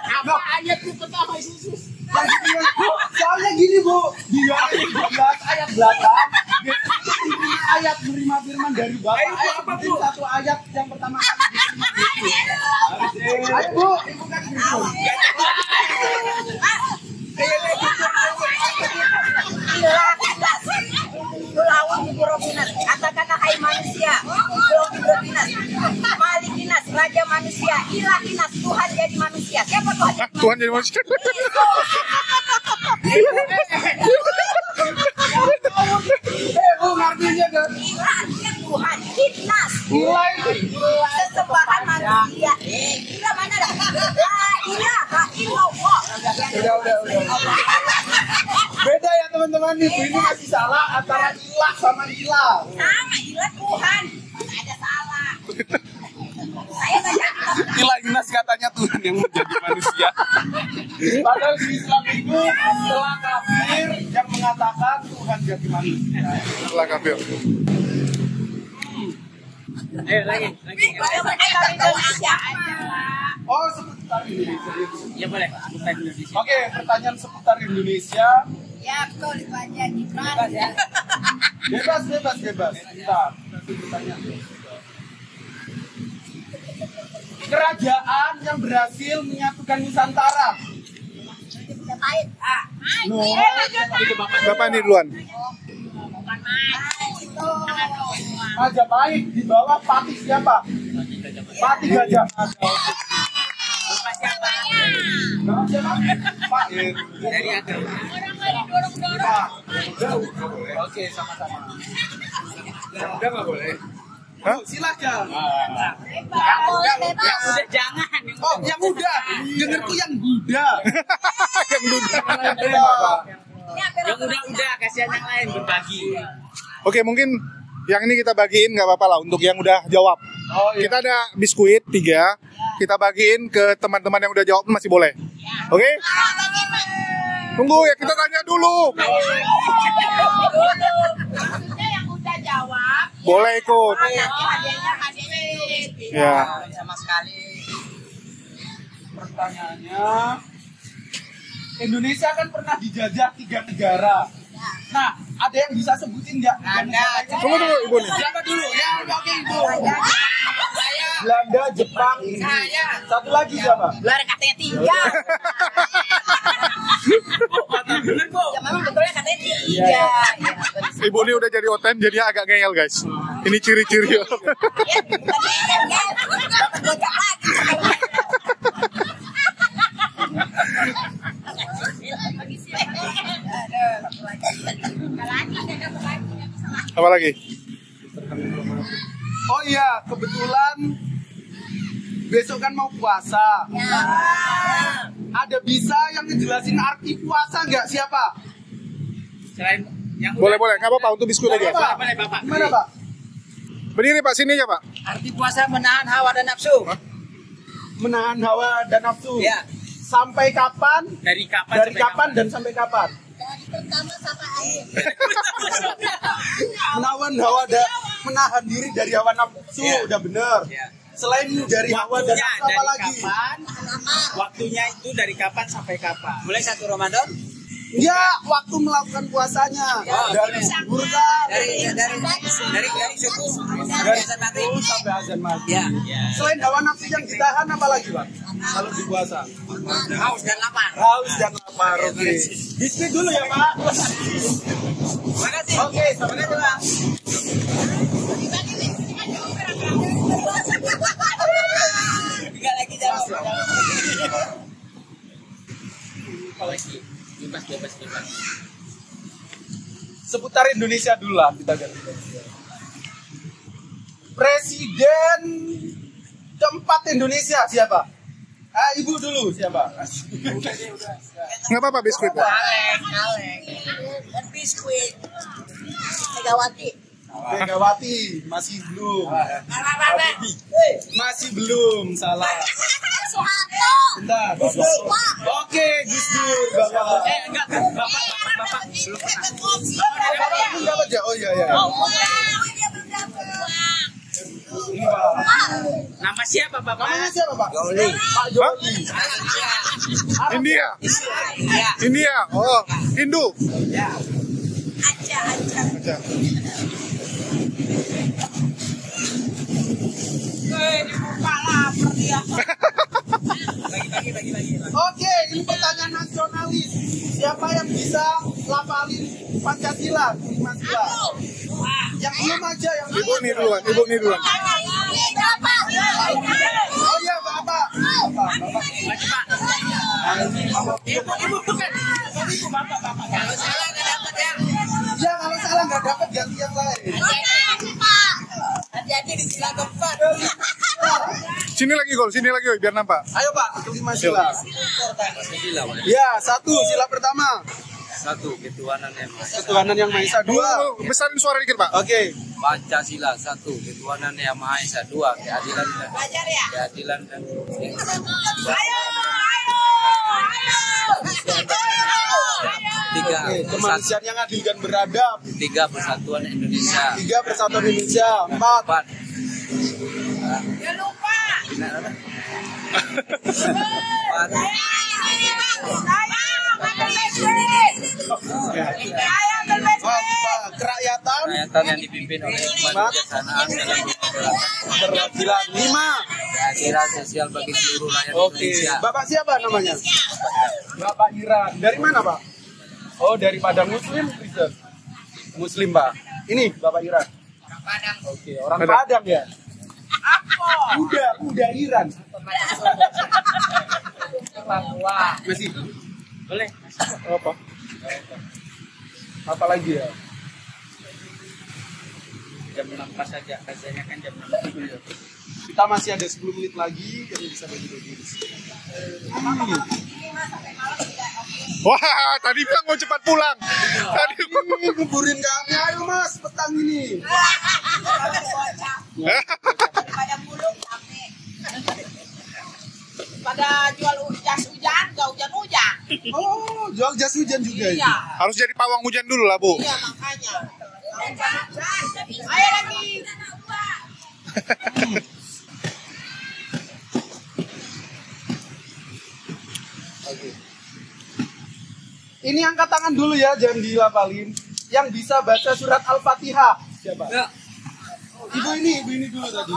Apa ayat itu pertama Yesus? Yang diterima, soalnya gini Bu, di Yohanes 12 ayat 8 Yesus diterima ayat menerima firman dari Bapa. Ayo sebutin satu ayat yang pertama kali diterima Yesus. Ayo Bu, bukan gitu. Kata-kata hai manusia, Ibrahiminas, Malikinas, Raja manusia, Ilahinas, Tuhan jadi manusia. Siapa Tuhan? Tuhan jadi manusia. Bu, ngertinya kan? Ilahinya Tuhan, Hinas, sesembahan manusia. Gila mana dah? La ilaha illallah. Udah. Beda ya teman-teman nih, ini masih salah antara ilah sama ilah. Sama ilah Tuhan, mana ada salah. Saya nggak jadi. Ilahinas katanya Tuhan yang menjadi manusia. Padahal di Islam itu setelah kafir yang mengatakan Tuhan jadi manusia. Setelah kafir. Ayo lagi. Indonesia. Oh, seputar Indonesia. Ya boleh. Bukan Indonesia. Oke, pertanyaan seputar Indonesia. Ya betul dibaca Gibran. Bebas. Bentar. Pertanyaan. Kerajaan yang berhasil menyatukan Nusantara. Majapahit. Itu bapak. Bapak ini duluan. Majapahit di bawah Patih siapa? Patih Gajah Mada. Bapak siapa? Bapak siapa? Pak Dari agama. Oke, sama-sama. Udah nggak boleh. Hah? Silakan. Boleh bebas. Udah jangan. Oh, yang muda. Dengerku yang Buddha. Yang duda. Yang udah kasihan yang lain berbagi. Oke, mungkin yang ini kita bagiin nggak apa-apa lah untuk yang udah jawab. Oh, iya. Kita ada biskuit 3, kita bagiin ke teman-teman yang udah jawab masih boleh. Oke? Tunggu ya, kita tanya dulu. Maksudnya yang udah jawab. Boleh ikut. Nanti hadiahnya hadiah. Ya. Sama sekali. Pertanyaannya, Indonesia kan pernah dijajah 3 negara. Nah, ada yang bisa sebutin nggak? Tunggu Ibu nih. Siapa dulu? Ya, oke Ibu. Belanda, Jepang, Inggris. Satu lagi siapa? Belanda katanya 3. Bener kok. Ya memang betulnya katanya 3. Ibu ini udah jadi OTM jadi agak ngeyel guys. Ini ciri-ciri. Ya, bukan ya. Dapat gocap lagi. Apa lagi? Oh iya, kebetulan besok kan mau puasa. Ada bisa yang ngejelasin arti puasa nggak? Siapa? Selain yang Boleh, nggak apa-apa untuk biskuit aja. Boleh, Bapak. Gimana Pak? Berdiri Pak, sini aja Pak. Arti puasa menahan hawa dan nafsu. Menahan hawa dan nafsu. Ya. Sampai kapan? Dari kapan? Dari sampai kapan dan sampai kapan? Dari pertama sampai akhir. Menahan diri dari hawa nafsu, Ya. udah bener. Ya. Selain dari hawa dan Waktunya nafsu apa dari lagi? kapan? Waktunya itu dari kapan sampai kapan? Mulai 1 Ramadan? Ya, waktu melakukan puasanya. Dari subuhkan. Dari subuh. Dari subuh sampai azan maghrib. Ya. Selain hawa nafsu yang ditahan apa lagi Pak? Kalau di puasa? Haus dan lapar. Haus dan lapar. Oke. Biskuit dulu ya Pak. Makasih. Oke, sampai jumpa Pak. Tiga lagi jawab. Apalagi bebas. Seputar Indonesia dulu lah kita ganti. Presiden keempat Indonesia siapa? Ibu dulu siapa? Nggak apa-apa biskuit. Kaleng. Dan biskuit. Megawati masih belum. Masih belum, salah. Soeharto. Bentar. Oke, Gus Dur, Bapak. Bapak belum dapat ya? Oh iya. Ini Pak. Nama siapa Bapak? Namanya siapa Pak? Pak Joli. India. Oh, Hindu. Aja. Oke, ini pertanyaan nasionalis. Siapa yang bisa lafalin Pancasila, 5 sila? Yang belum aja, yang Ibu nih duluan. Oh iya, Bapak. Ibu bukan. Ibu Bapak. Kalau salah nggak dapat ya. Ya, kalau salah nggak dapat ganti yang lain. Hati-hati di sila keempat. Sini lagi biar nampak. Ayo Pak, 5 sila. Ya, 1 sila pertama. 1. Ketuhanan yang Maha Esa. Ketuhanan yang Maha Esa. 2. Besarin suara dikit, Pak. Oke. Pancasila. 1. Ketuhanan yang Maha Esa. 2. Keadilan dan Oke, kemanusiaan yang adil dan beradab. 3. Persatuan Indonesia. 3. Persatuan Indonesia. 4. 4. Jangan lupa. 4. Kerakyatan yang dipimpin oleh kebijaksanaan dalam perwakilan. 5. keadilan sosial bagi seluruh rakyat Oke, Indonesia. Bapak siapa namanya? Bapak Iran. Dari mana Pak? Oh, dari Padang. Muslim, Kristen? Muslim Pak. Ini Bapak Iran. Oke, orang Padang ya? Udah Iran. Masih? Boleh. Apa? Apa lagi ya? Jam 6 pas saja. Biasanya kan jam 6. Kita masih ada 10 menit lagi, kami bisa bagi-bagi di sini. Wah, tadi bilang mau cepat pulang. Ini nguburin kami, ayo Mas, petang ini. Pada mulung capek. Pada jual jas hujan, gak hujan-hujan. Oh, jual jas hujan juga ini. Iya, Harus jadi pawang hujan dulu lah, Bu. iya makanya. Ayo lagi. Oke. Ini angkat tangan dulu ya, jangan dilapalin. Yang bisa baca surat Al-Fatihah. Siapa? Ya. Ibu ini dulu tadi.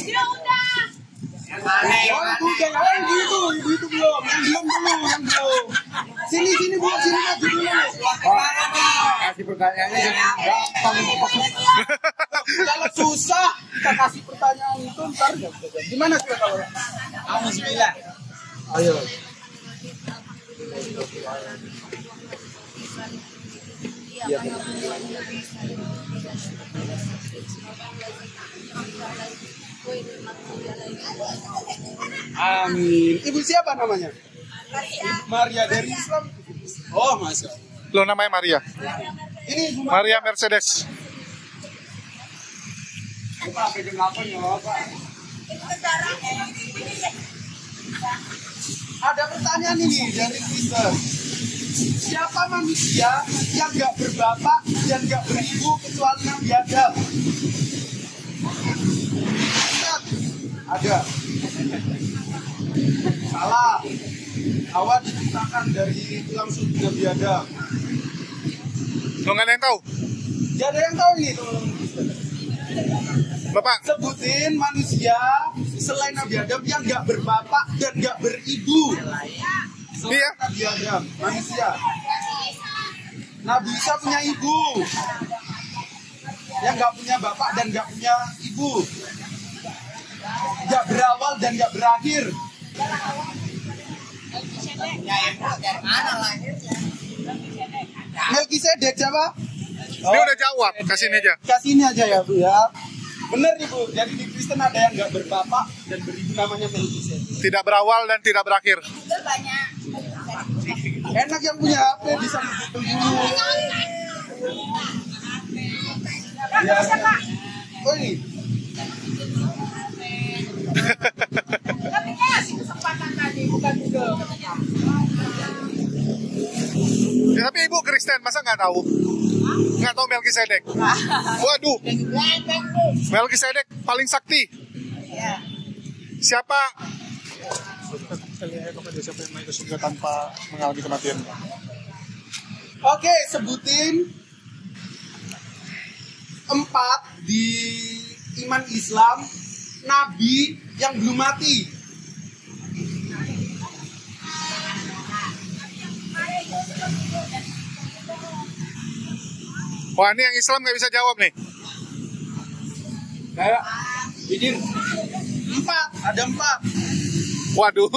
Ya udah. Ibu jangan gitu, ibu itu belum. Yang belum. Sini Bu, sini maju dulu. Kasih pertanyaannya jangan gampang. Kalau susah, kita kasih pertanyaan itu ntar nggak bisa. Gimana sih kalau? Alhamdulillah. Ayo. Iya, amin. Ibu siapa namanya? Maria dari Islam. Oh, Mas. Lo namanya Maria. Ini Ibu Maria Mercedes. Ada pertanyaan ini dari Kristen. Siapa manusia yang gak berbapak dan gak beribu kecuali Nabi Adam? Ada. Salah. Hawa diciptakan dari tulang suci Nabi Adam. Lo nggak ada yang tahu? Gak ada yang tahu ini teman-teman Kristen. Bapak, Sebutin manusia selain Nabi Adam yang gak berbapak dan gak beribu. iya. Nabi Adam, manusia. Nabi Isa punya ibu. Yang gak punya bapak dan gak punya ibu. Gak berawal dan gak berakhir. Melkisedek siapa? Dia udah jawab, kasih ini aja. Kasih ini aja ya Bu ya. Bener nih Bu, jadi di Kristen ada yang nggak berbapak dan beribu namanya Melkisedek. Tidak berawal dan tidak berakhir. Google banyak. Enak yang punya HP bisa begitu dulu. Ya. Oh ini. Tapi kasih kesempatan tadi, bukan Google. Ya, tapi ibu Kristen, masa nggak tahu? Nggak tahu Melkisedek? Waduh, Melkisedek paling sakti. Ya. Siapa? Siapa yang naik ke surga tanpa mengalami kematian? Oke, sebutin 4 di iman Islam nabi yang belum mati. Wah, ini yang Islam nggak bisa jawab nih. Kayak Idin 4, ada 4. Waduh.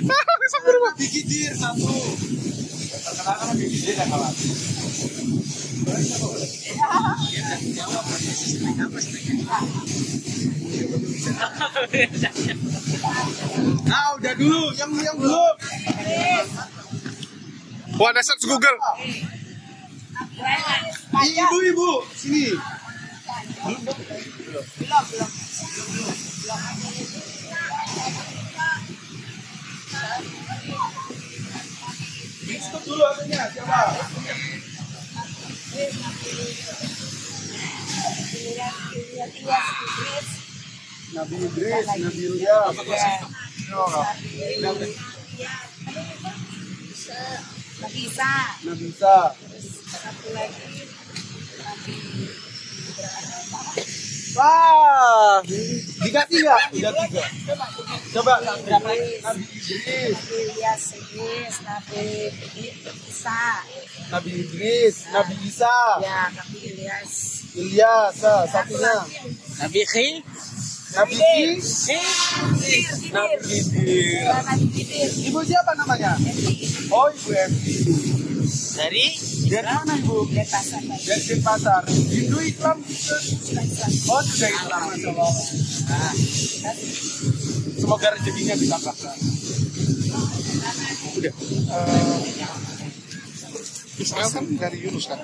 Nabi Khidir 1. Terkenal kan Nabi Khidir yang kalah. Nah, udah dulu, yang belum. Wah, ada search Google. Ibu, sini. Stop dulu artinya, siapa? Nabi Idris, Nabi Ilyas. Nabi Isa. Nabi Isa. Satu lagi Nabi Wah, dikasih nggak? Udah 3. Coba Nabi Idris, Ilyas, Nabi Isa. Nabi Idris, Nabi Isa, Ya, Nabi Ilyas. Ilyas, satunya. Nabi Khi. Nabi Ki, Nabi Khidir. Nabi Khidir. Ibu siapa namanya? Oh, Ibu Emi. Dari Dari mana Ibu? Denpasar. Dari Denpasar. Hindu Islam Kristen. Oh, sudah Islam, Masya Allah. Semoga rezekinya ditambahkan. Udah. Israel kan dari Yunus kan?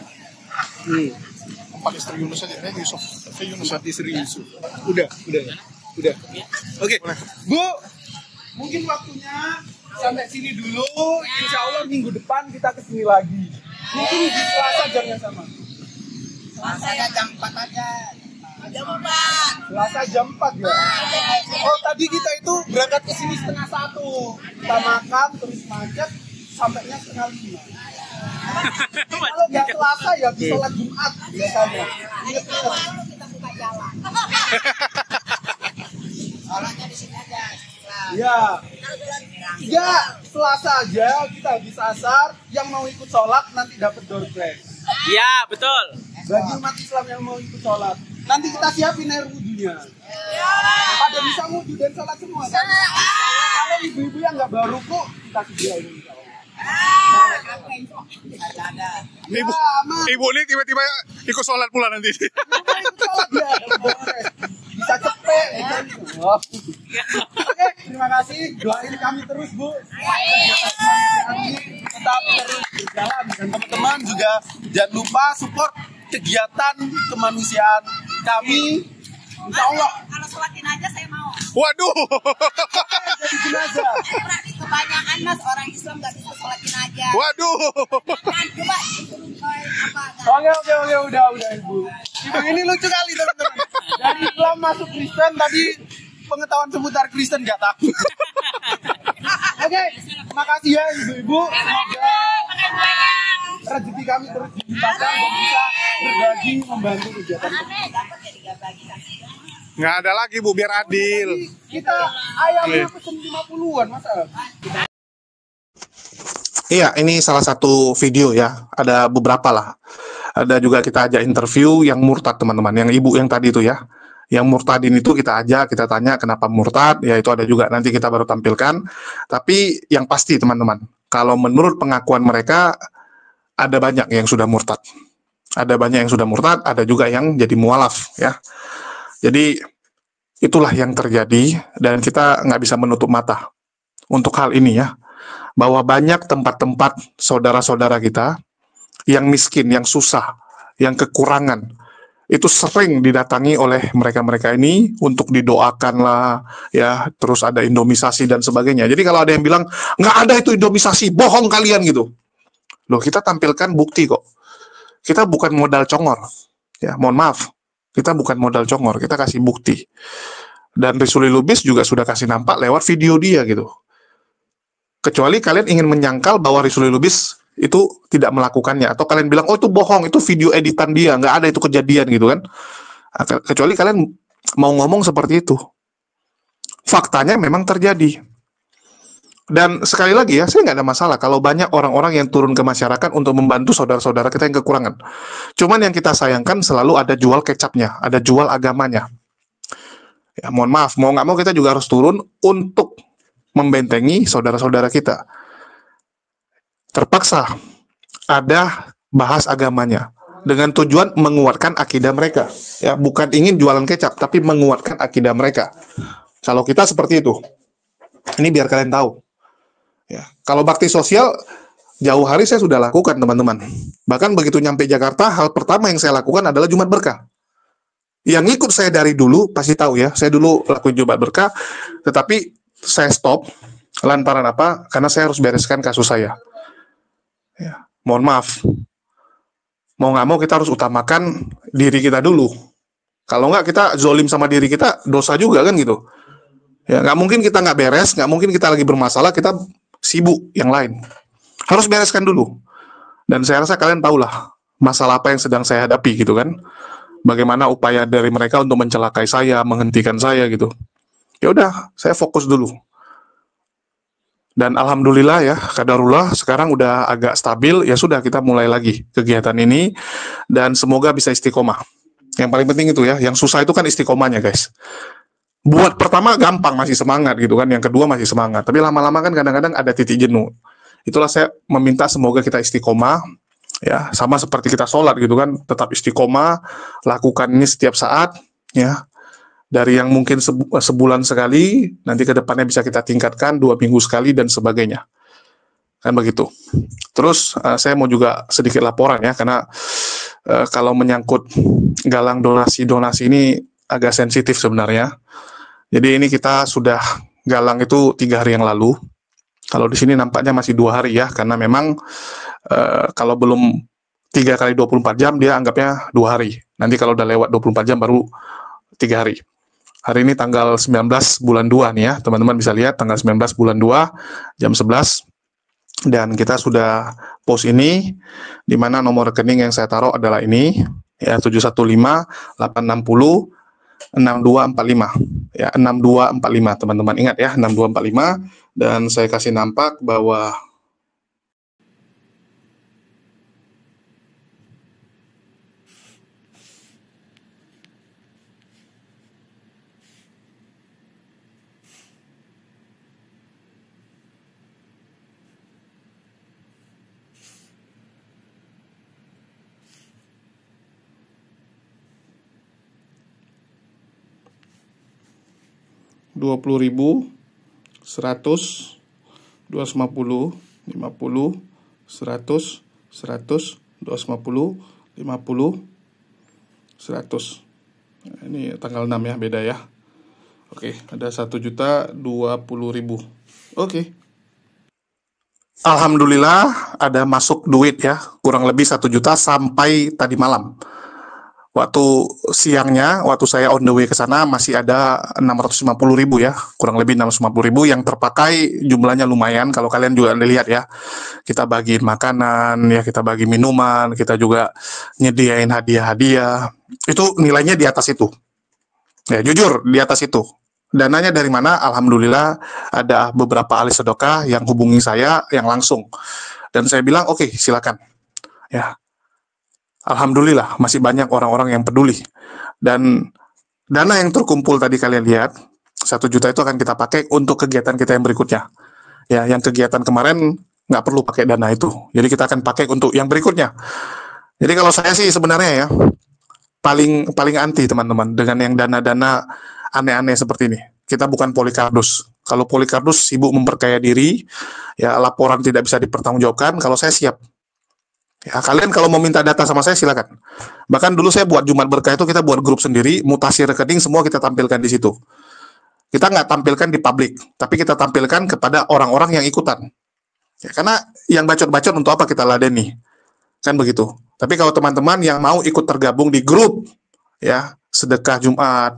Empat istri Yunus aja, Yusuf. Yunus. Empat istri Yusuf. Udah. Oke, Bu, mungkin waktunya sampai sini dulu. Insya Allah minggu depan kita kesini lagi. Mungkin di Selasa jam yang sama. Saya jam 4 aja. Jam 4. Selasa jam 4 ya. Oh, tadi kita itu berangkat ke sini 12:30. Kita makan terus macet sampainya 4:30. Kalau nggak Selasa ya di sholat Jumat biasanya. Ingat-ingat. Kita buka jalan. Sholatnya di sini aja. Ya, Selasa aja kita habis asar. Yang mau ikut sholat nanti dapat door prize. Ya, betul. Bagi umat Islam yang mau ikut sholat, nanti kita siapin air wudhunya. Pada bisa wudhu dan sholat semua kan? Kalau ibu-ibu yang nggak baru kok kita sediain. Ibu, ibu ini tiba-tiba ikut sholat pula nanti. Bisa cepet Oke, terima kasih, doain kami terus Bu, tetap terus berjalan, dan teman-teman juga jangan lupa support kegiatan kemanusiaan kami. Insya Allah. Kalau sholatin aja saya mau. Waduh. Jadi jenazah. Berarti kebanyakan mas orang Islam nggak bisa sholatin aja. Waduh. Kan coba apa? Oke, udah Ibu. Ibu ini lucu kali teman-teman. Dari Islam masuk Kristen tadi pengetahuan seputar Kristen nggak tahu. Oke, makasih ya ibu-ibu. Semoga rezeki kami terus dilimpahkan dan bisa berbagi membantu kegiatan. Nggak ada lagi Bu, biar adil. Kita ayamnya pesen 50-an masa? Iya, ini salah satu video ya. Ada beberapa lah. Ada juga kita ajak interview yang murtad teman-teman. Yang ibu yang tadi itu ya. Yang murtadin itu kita ajak, kita tanya kenapa murtad, ya itu ada juga, nanti kita baru tampilkan. Tapi yang pasti teman-teman, kalau menurut pengakuan mereka, ada banyak yang sudah murtad. Ada banyak yang sudah murtad, ada juga yang jadi mualaf, ya. Jadi, itulah yang terjadi, dan kita nggak bisa menutup mata untuk hal ini ya, bahwa banyak tempat-tempat saudara-saudara kita yang miskin, yang susah, yang kekurangan, itu sering didatangi oleh mereka-mereka ini untuk didoakan lah, ya, terus ada indomisasi dan sebagainya. Jadi kalau ada yang bilang, nggak ada itu indomisasi, bohong kalian gitu. Loh, kita tampilkan bukti kok. Kita bukan modal congor, ya, mohon maaf. Kita bukan modal congor, kita kasih bukti. Dan Risuli Lubis juga sudah kasih nampak lewat video dia gitu. Kecuali kalian ingin menyangkal bahwa Risuli Lubis itu tidak melakukannya, atau kalian bilang, oh itu bohong, itu video editan dia, nggak ada itu kejadian gitu kan. Kecuali kalian mau ngomong seperti itu. Faktanya memang terjadi. Dan sekali lagi ya, saya nggak ada masalah kalau banyak orang-orang yang turun ke masyarakat untuk membantu saudara-saudara kita yang kekurangan. Cuman yang kita sayangkan selalu ada jual kecapnya, ada jual agamanya. Ya, mohon maaf, mau nggak mau kita juga harus turun untuk membentengi saudara-saudara kita. Terpaksa ada bahas agamanya dengan tujuan menguatkan akidah mereka, ya, bukan ingin jualan kecap tapi menguatkan akidah mereka. Kalau kita seperti itu, ini biar kalian tahu ya. Kalau bakti sosial jauh hari saya sudah lakukan teman-teman, bahkan begitu nyampe Jakarta hal pertama yang saya lakukan adalah Jumat Berkah. Yang ngikut saya dari dulu pasti tahu ya, saya dulu lakuin Jumat Berkah, tetapi saya stop lantaran apa? Karena saya harus bereskan kasus saya. Ya, mohon maaf, mau nggak mau kita harus utamakan diri kita dulu. Kalau nggak kita zolim sama diri kita, dosa juga kan gitu. Ya, nggak mungkin kita nggak beres, nggak mungkin kita lagi bermasalah, kita sibuk yang lain. Harus bereskan dulu. Dan saya rasa kalian tahulah masalah apa yang sedang saya hadapi gitu kan. Bagaimana upaya dari mereka untuk mencelakai saya, menghentikan saya gitu. Ya udah, saya fokus dulu. Dan alhamdulillah ya, qadarullah sekarang udah agak stabil, ya sudah kita mulai lagi kegiatan ini dan semoga bisa istiqomah. Yang paling penting itu ya, yang susah itu kan istiqomahnya guys. Buat pertama gampang, masih semangat gitu kan, yang kedua masih semangat, tapi lama-lama kan kadang-kadang ada titik jenuh. Itulah saya meminta semoga kita istiqomah, ya, sama seperti kita sholat gitu kan, tetap istiqomah, lakukan ini setiap saat, ya. Dari yang mungkin sebulan sekali, nanti ke depannya bisa kita tingkatkan 2 minggu sekali dan sebagainya. Kan begitu. Terus saya mau juga sedikit laporan ya, karena kalau menyangkut galang donasi ini agak sensitif sebenarnya. Jadi ini kita sudah galang itu 3 hari yang lalu. Kalau di sini nampaknya masih 2 hari ya, karena memang kalau belum 3 kali 24 jam dia anggapnya 2 hari. Nanti kalau udah lewat 24 jam baru 3 hari. Hari ini tanggal 19 bulan 2 nih ya, teman-teman bisa lihat tanggal 19 bulan 2 jam 11. Dan kita sudah post ini, di mana nomor rekening yang saya taruh adalah ini, ya 715 860 6245. Ya 6245 teman-teman, ingat ya 6245. Dan saya kasih nampak bahwa 20.000, 100, 250, 50, 100, 100, 250, 50, 100. Nah, ini tanggal 6 ya, beda ya. Oke, ada 1.020.000. Oke. Alhamdulillah ada masuk duit ya, kurang lebih 1 juta sampai tadi malam. Waktu siangnya, waktu saya on the way ke sana masih ada 650.000 ya, kurang lebih 650.000 yang terpakai, jumlahnya lumayan. Kalau kalian juga lihat ya, kita bagiin makanan, ya kita bagi minuman, kita juga nyediain hadiah-hadiah. Itu nilainya di atas itu. Ya jujur di atas itu. Dananya dari mana? Alhamdulillah ada beberapa ahli sedekah yang hubungi saya yang langsung. Dan saya bilang oke, silakan. Ya. Alhamdulillah masih banyak orang-orang yang peduli. Dan dana yang terkumpul tadi kalian lihat, 1 juta itu akan kita pakai untuk kegiatan kita yang berikutnya. Ya, yang kegiatan kemarin nggak perlu pakai dana itu. Jadi kita akan pakai untuk yang berikutnya. Jadi kalau saya sih sebenarnya ya, paling anti teman-teman dengan yang dana-dana aneh-aneh seperti ini. Kita bukan Polikarpus. Kalau Polikarpus sibuk memperkaya diri, ya laporan tidak bisa dipertanggungjawabkan. Kalau saya siap. Ya, kalian kalau mau minta data sama saya silakan. Bahkan dulu saya buat Jumat Berkah itu kita buat grup sendiri, mutasi rekening semua kita tampilkan di situ. Kita nggak tampilkan di publik, tapi kita tampilkan kepada orang-orang yang ikutan. Ya, karena yang bacot-bacot untuk apa kita ladeni? Kan begitu. Tapi kalau teman-teman yang mau ikut tergabung di grup, ya sedekah Jumat,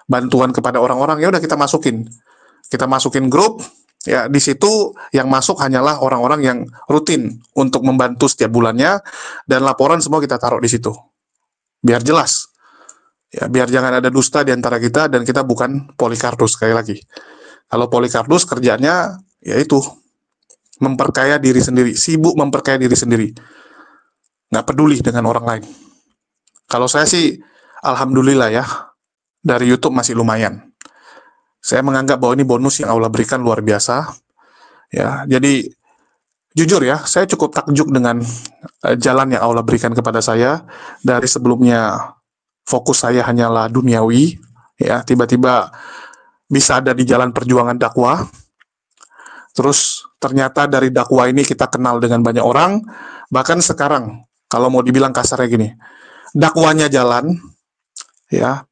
bantuan kepada orang-orang, ya udah kita masukin. Kita masukin grup, ya di situ yang masuk hanyalah orang-orang yang rutin untuk membantu setiap bulannya, dan laporan semua kita taruh di situ. Biar jelas. Ya, biar jangan ada dusta di antara kita, dan kita bukan Polikarpus sekali lagi. Kalau Polikarpus kerjanya yaitu memperkaya diri sendiri, sibuk memperkaya diri sendiri. Nggak peduli dengan orang lain. Kalau saya sih, alhamdulillah ya, dari YouTube masih lumayan. Saya menganggap bahwa ini bonus yang Allah berikan luar biasa. Ya, jadi jujur ya, saya cukup takjub dengan jalan yang Allah berikan kepada saya. Dari sebelumnya fokus saya hanyalah duniawi, ya tiba-tiba bisa ada di jalan perjuangan dakwah. Terus ternyata dari dakwah ini kita kenal dengan banyak orang. Bahkan sekarang, kalau mau dibilang kasarnya gini, dakwanya jalan, ya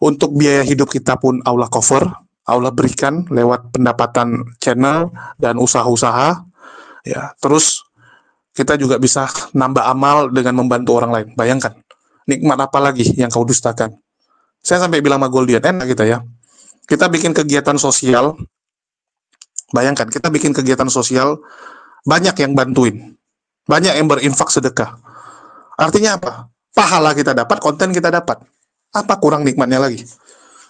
untuk biaya hidup kita pun Allah cover, Allah berikan lewat pendapatan channel dan usaha-usaha. Ya, terus kita juga bisa nambah amal dengan membantu orang lain. Bayangkan, nikmat apa lagi yang kau dustakan? Saya sampai bilang sama Goldian, enak kita ya. Kita bikin kegiatan sosial. Bayangkan, kita bikin kegiatan sosial, banyak yang bantuin, banyak yang berinfak sedekah. Artinya apa? Pahala kita dapat, konten kita dapat. Apa kurang nikmatnya lagi?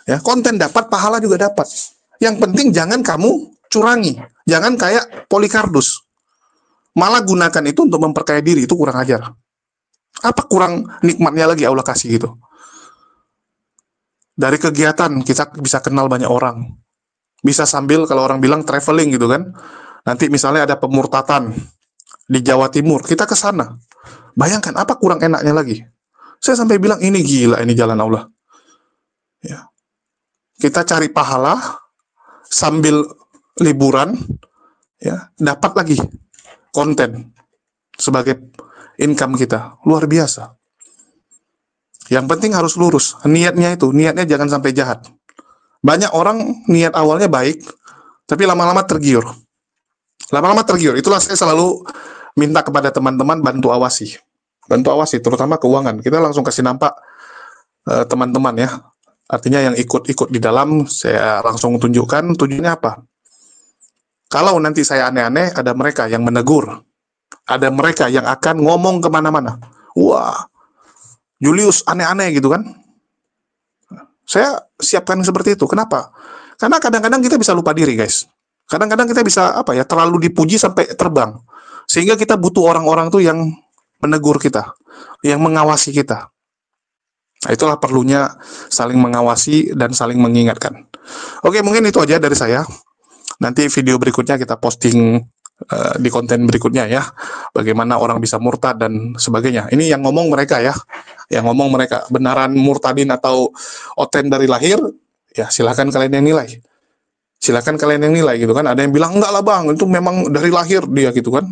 Ya, konten dapat, pahala juga dapat. Yang penting jangan kamu curangi, jangan kayak Polikarpus. Malah gunakan itu untuk memperkaya diri, itu kurang ajar. Apa kurang nikmatnya lagi Allah kasih gitu? Dari kegiatan kita bisa kenal banyak orang. Bisa sambil kalau orang bilang traveling gitu kan. Nanti misalnya ada pemurtatan di Jawa Timur, kita ke sana. Bayangkan apa kurang enaknya lagi? Saya sampai bilang ini gila, ini jalan Allah. Ya. Kita cari pahala sambil liburan, ya, dapat lagi konten sebagai income kita. Luar biasa. Yang penting harus lurus. Niatnya jangan sampai jahat. Banyak orang niat awalnya baik, tapi lama-lama tergiur. Itulah saya selalu minta kepada teman-teman bantu awasi, terutama keuangan. Kita langsung kasih nampak teman-teman ya. Artinya yang ikut di dalam, saya langsung tunjukkan tujuannya apa. Kalau nanti saya aneh-aneh, ada mereka yang menegur, ada mereka yang akan ngomong kemana-mana. Wah, Julius aneh-aneh gitu kan. Saya siapkan seperti itu. Kenapa? Karena kadang-kadang kita bisa lupa diri, guys. Kadang-kadang kita bisa terlalu dipuji sampai terbang. Sehingga kita butuh orang-orang tuh yang menegur kita, yang mengawasi kita. Nah, itulah perlunya saling mengawasi dan saling mengingatkan. Oke, mungkin itu aja dari saya. Nanti video berikutnya kita posting di konten berikutnya ya. Bagaimana orang bisa murtad dan sebagainya. Ini yang ngomong mereka ya. Yang ngomong mereka. Benaran murtadin atau oten dari lahir, ya silakan kalian yang nilai. Silakan kalian yang nilai gitu kan. Ada yang bilang enggak lah bang, itu memang dari lahir dia gitu kan.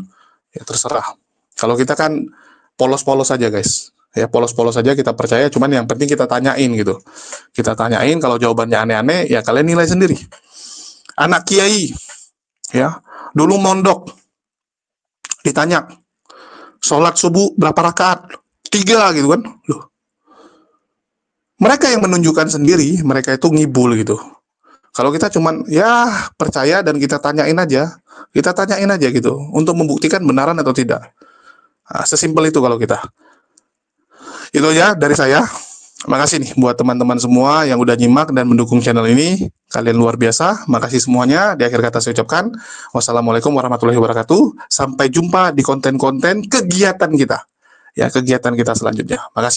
Ya terserah. Kalau kita kan polos-polos saja guys. Ya polos-polos saja kita percaya, cuman yang penting kita tanyain gitu. Kita tanyain, kalau jawabannya aneh-aneh, ya kalian nilai sendiri. Anak kiai, ya dulu mondok, ditanya, sholat subuh berapa rakaat? 3 gitu kan. Loh. Mereka yang menunjukkan sendiri, mereka itu ngibul gitu. Kalau kita cuman ya percaya dan kita tanyain aja gitu untuk membuktikan benaran atau tidak. Nah, sesimpel itu kalau kita. Itu aja dari saya. Makasih nih buat teman-teman semua yang udah nyimak dan mendukung channel ini. Kalian luar biasa. Makasih semuanya. Di akhir kata saya ucapkan wassalamualaikum warahmatullahi wabarakatuh. Sampai jumpa di konten-konten kegiatan kita. Ya, kegiatan kita selanjutnya. Makasih.